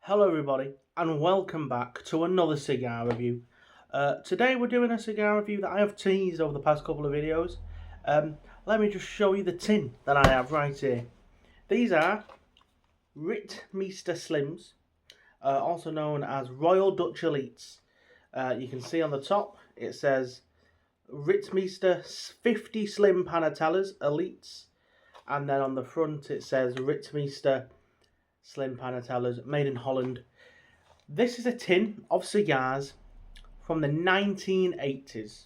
Hello everybody and welcome back to another cigar review. Today we're doing a cigar review that I have teased over the past couple of videos. Let me just show you the tin that I have right here. These are Ritmeester Slims, also known as Royal Dutch Elites. You can see on the top it says Ritmeester 50 Slim Panatellas Elites, and then on the front it says Ritmeester Slim Panatellas, made in Holland. This is a tin of cigars from the 1980s.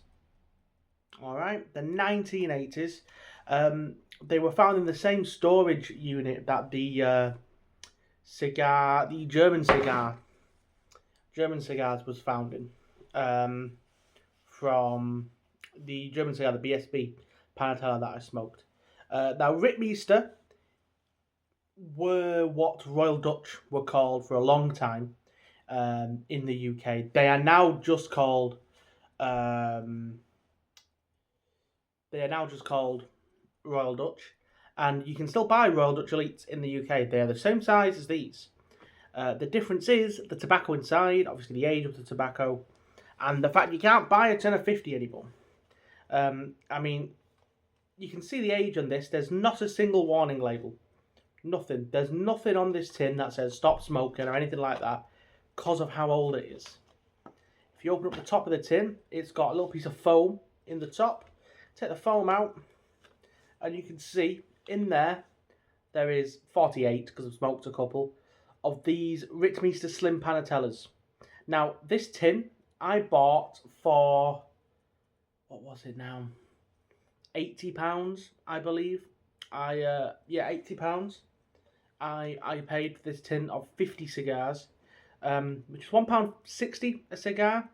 Alright, the 1980s. They were found in the same storage unit that the German cigars was found in. From the German cigar, the BSB Panatella that I smoked. Now, Ritmeester were what Royal Dutch were called for a long time in the UK. They are now just called Royal Dutch, and you can still buy Royal Dutch Elites in the UK. They are the same size as these. The difference is the tobacco inside, obviously the age of the tobacco, and the fact you can't buy a tin of 50 anymore. I mean, you can see the age on this. There's not a single warning label. Nothing. There's nothing on this tin that says stop smoking or anything like that because of how old it is. If you open up the top of the tin, it's got a little piece of foam in the top. Take the foam out and you can see in there is 48, because I've smoked a couple, of these Ritmeester Slim Panatellas. Now, this tin I bought for, what was it now? £80, I believe. £80. I paid for this tin of 50 cigars, which is £1.60 a cigar,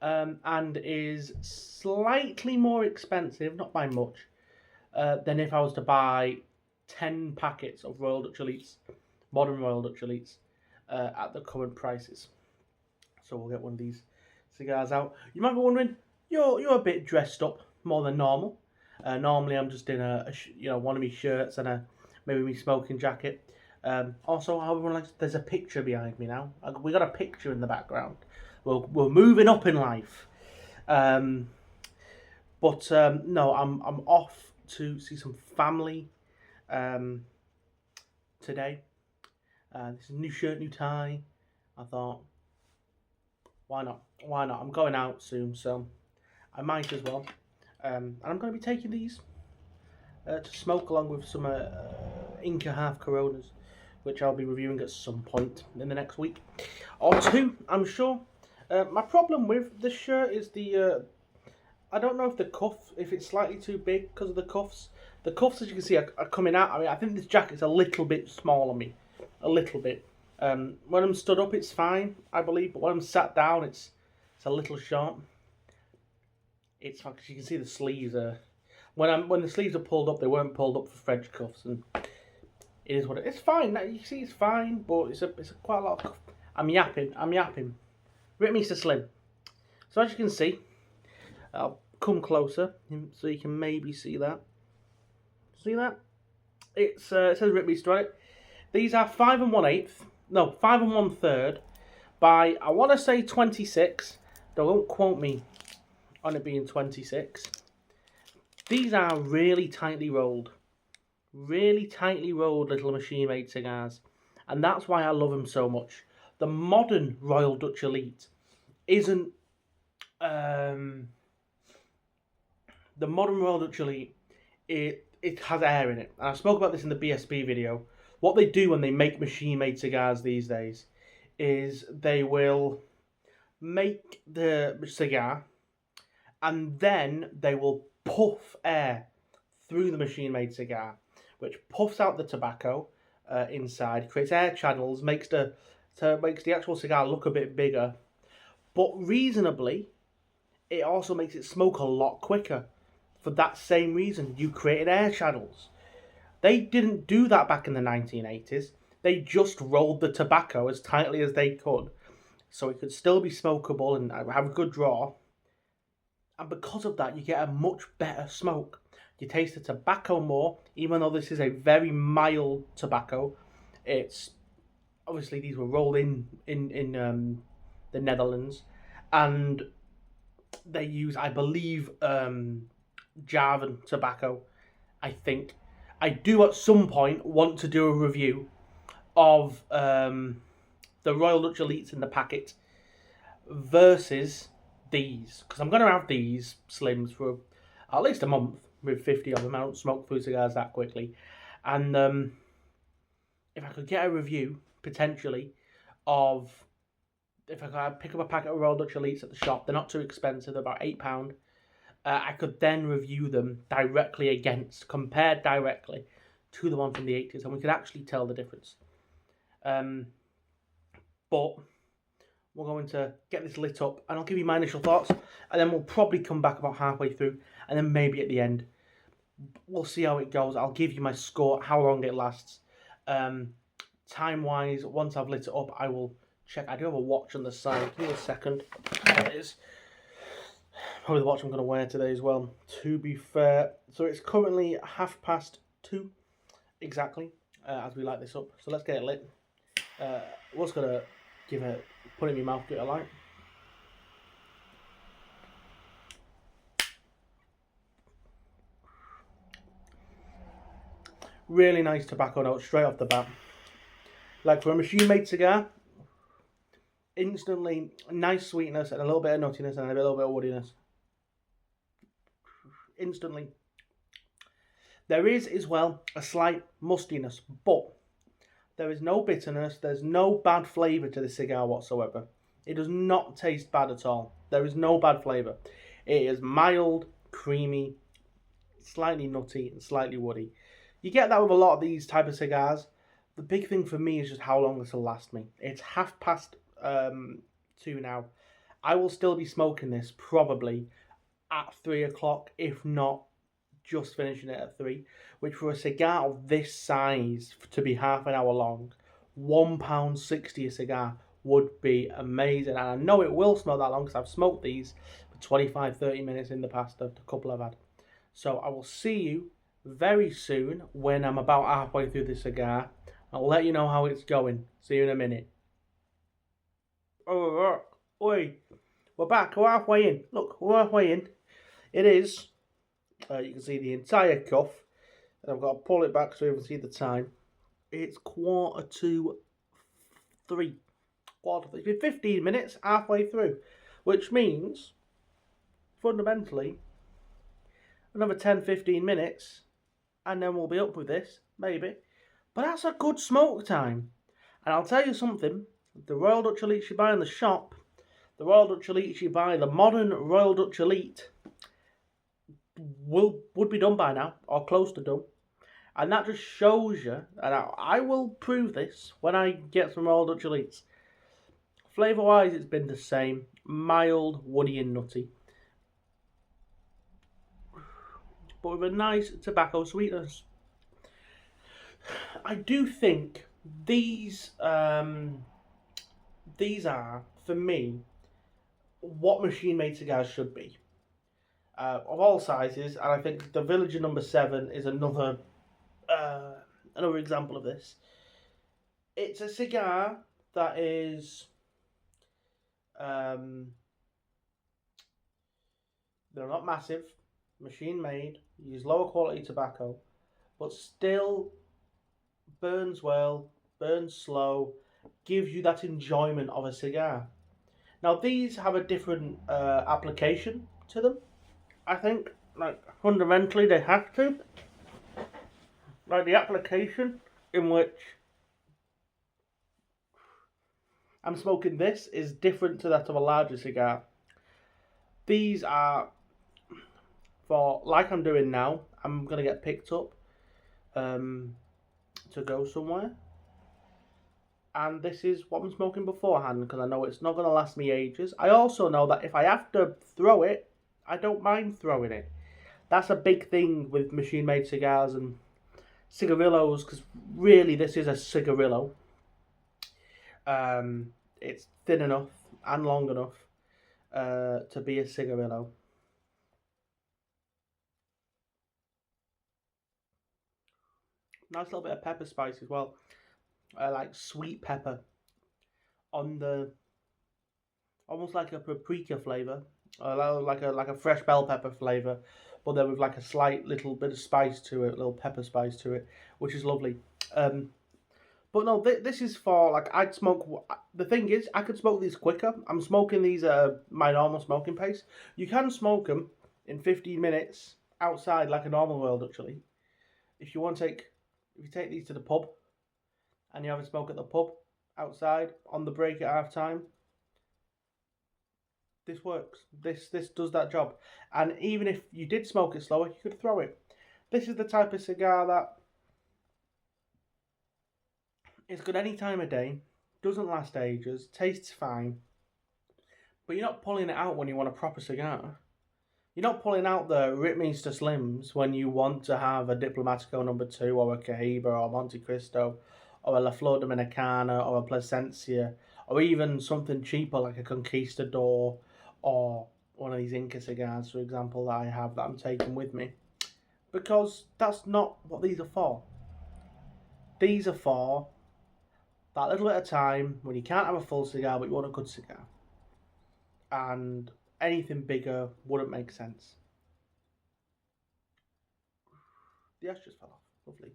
and is slightly more expensive, not by much, than if I was to buy 10 packets of Royal Dutch Elites, modern Royal Dutch Elites, at the current prices. So we'll get one of these cigars out. You might be wondering, you're a bit dressed up more than normal. Normally I'm just in one of my shirts and maybe my smoking jacket. Also, everyone likes, there's a picture behind me now. We got a picture in the background. We're moving up in life. No, I'm off to see some family today. This is a new shirt, new tie. I thought, why not? Why not? I'm going out soon, so I might as well. And I'm going to be taking these to smoke along with some Inca half Coronas, which I'll be reviewing at some point in the next week or two, I'm sure. My problem with this shirt is I don't know if the cuff, if it's slightly too big because of the cuffs. The cuffs, as you can see, are coming out. I mean, I think this jacket's a little bit small on me, a little bit. When I'm stood up, it's fine, I believe, but when I'm sat down, it's a little short. It's like, you can see the sleeves are, when the sleeves are pulled up, they weren't pulled up for French cuffs, and it is what it is. It's fine. You see, it's fine, but it's quite a lot of. I'm yapping. Ritmeester Slim. So as you can see, I'll come closer so you can maybe see that. See that? It says Ritmeester on it. These are 5 1/8. No, 5 1/3 by, I want to say 26. Don't quote me on it being 26. These are really tightly rolled little machine-made cigars, and that's why I love them so much. The modern Royal Dutch Elite isn't the modern Royal Dutch Elite. It has air in it, and I spoke about this in the BSB video. What they do when they make machine-made cigars these days is they will make the cigar, and then they will puff air through the machine-made cigar, which puffs out the tobacco inside, creates air channels, makes the actual cigar look a bit bigger. But reasonably, it also makes it smoke a lot quicker. For that same reason, you created air channels. They didn't do that back in the 1980s. They just rolled the tobacco as tightly as they could, so it could still be smokable and have a good draw. And because of that, you get a much better smoke. You taste the tobacco more, even though this is a very mild tobacco. It's obviously these were rolled in the Netherlands, and they use, I believe, Javan tobacco. I think I do at some point want to do a review of the Royal Dutch Elites in the packet versus these, because I'm going to have these Slims for at least a month with 50 of them. I don't smoke through cigars that quickly, and if I could get a review potentially of, if I could pick up a packet of Royal Dutch Elites at the shop, they're not too expensive, they're about £8. I could then review them compared directly to the one from the 80s, and we could actually tell the difference. But we're going to get this lit up, and I'll give you my initial thoughts, and then we'll probably come back about halfway through, and then maybe at the end. We'll see how it goes. I'll give you my score, how long it lasts. Time-wise, once I've lit it up, I will check. I do have a watch on the side. Give me a second. There it is. Probably the watch I'm going to wear today as well, to be fair. So it's currently 2:30 exactly, as we light this up. So let's get it lit. What's going to put it in my mouth, give it a light. Really nice tobacco note straight off the bat. Like for a machine-made cigar, instantly nice sweetness and a little bit of nuttiness and a little bit of woodiness. Instantly. There is as well a slight mustiness, but there is no bitterness, there's no bad flavour to the cigar whatsoever. It does not taste bad at all. There is no bad flavour. It is mild, creamy, slightly nutty and slightly woody. You get that with a lot of these type of cigars. The big thing for me is just how long this will last me. It's 2:30 now. I will still be smoking this probably at 3 o'clock, if not just finishing it at 3, which for a cigar of this size, to be half an hour long, £1.60 a cigar would be amazing. And I know it will smoke that long because I've smoked these for 25-30 minutes in the past, the couple I've had. So I will see you very soon when I'm about halfway through the cigar. I'll let you know how it's going. See you in a minute. Oh, oi, we're back. We're halfway in. Look, we're halfway in. It is. You can see the entire cuff. And I've got to pull it back so you can see the time. It's 2:45. 15 minutes halfway through, which means fundamentally another 10-15 minutes and then we'll be up with this, maybe. But that's a good smoke time. And I'll tell you something, the Royal Dutch Elite you buy in the shop, the Royal Dutch Elite you buy, the modern Royal Dutch Elite, would be done by now, or close to done. And that just shows you, and I will prove this when I get some Royal Dutch Elites. Flavour-wise, it's been the same. Mild, woody and nutty. But with a nice tobacco sweetness. I do think these are, for me, what machine-made cigars should be. Of all sizes, and I think the Villager number 7 is another example of this. It's a cigar that is they're not massive, machine made, use lower quality tobacco, but still burns well, burns slow, gives you that enjoyment of a cigar. Now these have a different application to them, I think. Like fundamentally they have to. Like the application in which I'm smoking this is different to that of a larger cigar. These are for, like I'm doing now, I'm going to get picked up to go somewhere. And this is what I'm smoking beforehand because I know it's not going to last me ages. I also know that if I have to throw it, I don't mind throwing it. That's a big thing with machine-made cigars and cigarillos, because really this is a cigarillo. It's thin enough and long enough to be a cigarillo. Nice little bit of pepper spice as well. like sweet pepper on the, almost like a paprika flavor, like a fresh bell pepper flavor, but then with like a slight little bit of spice to it, little pepper spice to it, which is lovely. Um, but no, this is for like I'd smoke. The thing is, I could smoke these quicker. I'm smoking these at my normal smoking pace. You can smoke them in 15 minutes outside like a normal world actually. If you want to take, if you take these to the pub and you have a smoke at the pub outside on the break at half time, this works. This does that job. And even if you did smoke it slower, you could throw it. This is the type of cigar that is good any time of day, doesn't last ages, tastes fine, but you're not pulling it out when you want a proper cigar. You're not pulling out the Ritmeester Slims when you want to have a Diplomatico number 2 or a Cohiba or a Monte Cristo or a La Flor Dominicana or a Plasencia or even something cheaper like a Conquistador or one of these Inca cigars, for example, that I have that I'm taking with me. Because that's not what these are for. These are for that little bit of time when you can't have a full cigar but you want a good cigar. And anything bigger wouldn't make sense. The ash just fell off. Lovely.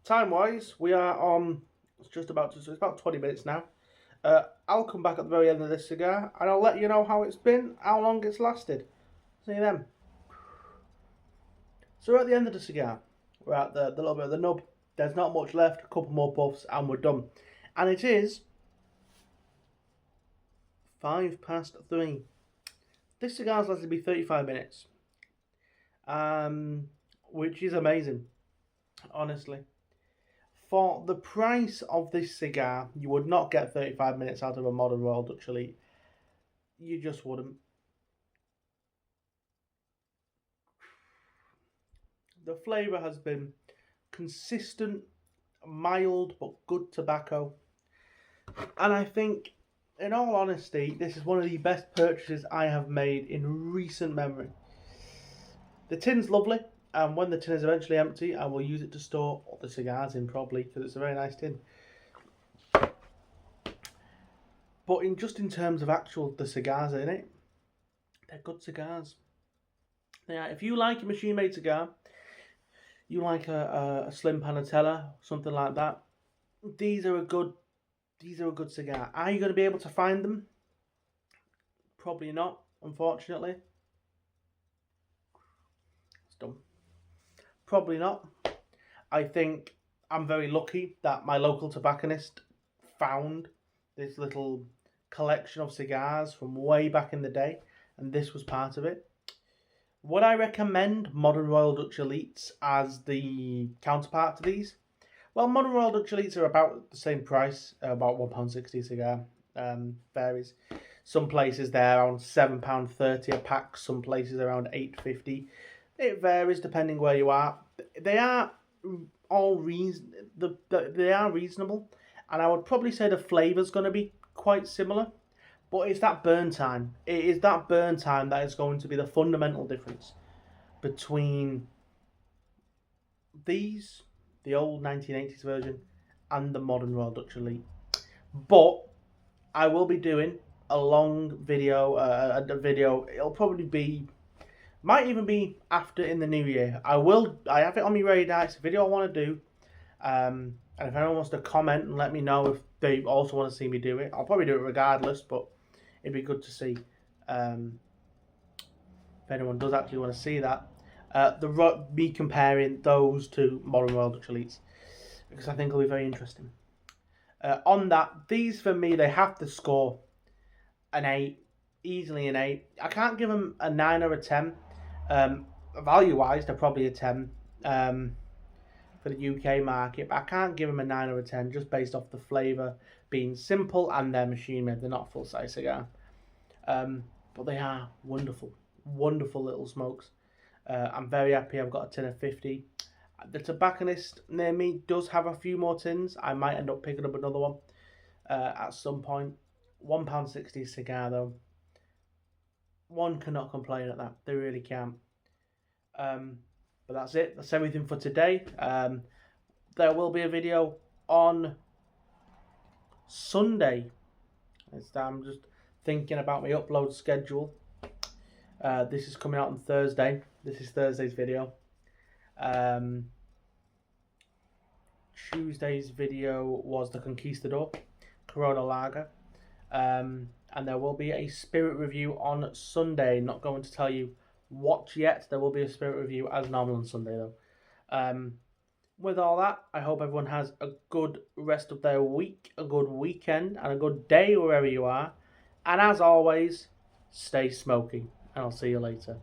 Time-wise, we are on, it's just about to, so it's about 20 minutes now. I'll come back at the very end of this cigar and I'll let you know how it's been, how long it's lasted. See you then. So we're at the end of the cigar. We're at the little bit of the nub. There's not much left, a couple more puffs and we're done. And it is 3:05. This cigar's lasted me 35 minutes. Which is amazing, honestly. For the price of this cigar, you would not get 35 minutes out of a modern Royal Dutch Elite. You just wouldn't. The flavour has been consistent, mild but good tobacco. And I think, in all honesty, this is one of the best purchases I have made in recent memory. The tin's lovely, and when the tin is eventually empty, I will use it to store all the cigars in, probably, because it's a very nice tin. But in terms of the cigars in it, they're good cigars. Yeah, if you like a machine-made cigar, you like a slim panatella, something like that, these are a good cigar. Are you going to be able to find them? Probably not, unfortunately. It's done. Probably not. I think I'm very lucky that my local tobacconist found this little collection of cigars from way back in the day, and this was part of it. Would I recommend Modern Royal Dutch Elites as the counterpart to these? Well, Modern Royal Dutch Elites are about the same price, about £1.60 a cigar. Varies. Some places they're around £7.30 a pack, some places around £8.50. It varies depending where you are. They are all they are reasonable, and I would probably say the flavour's going to be quite similar. But it's that burn time. It is that burn time that is going to be the fundamental difference between these, the old 1980s version, and the modern Royal Dutch Elite. But I will be doing a long video, it'll probably be, might even be after in the new year. I have it on my radar. It's a video I want to do. And if anyone wants to comment and let me know if they also want to see me do it, I'll probably do it regardless, but it'd be good to see if anyone does actually want to see that. Me comparing those to Modern Royal Dutch Elites, because I think it'll be very interesting. On that, these for me, they have to score an 8, easily an 8. I can't give them a 9 or a 10. Value-wise, they're probably a 10 for the UK market, but I can't give them a 9 or a 10 just based off the flavour being simple and they're machine made. They're not full-size cigar. But they are wonderful, wonderful little smokes. I'm very happy I've got a tin of 50. The tobacconist near me does have a few more tins. I might end up picking up another one at some point. £1.60 cigar though. One cannot complain at that. They really can't. But that's it. That's everything for today. There will be a video on Sunday. I'm just thinking about my upload schedule. This is coming out on Thursday. This is Thursday's video. Tuesday's video was the Conquistador Corona Lager. And there will be a spirit review on Sunday. Not going to tell you what yet. There will be a spirit review as normal on Sunday though. With all that, I hope everyone has a good rest of their week, a good weekend, and a good day wherever you are. And as always, stay smoky. And I'll see you later.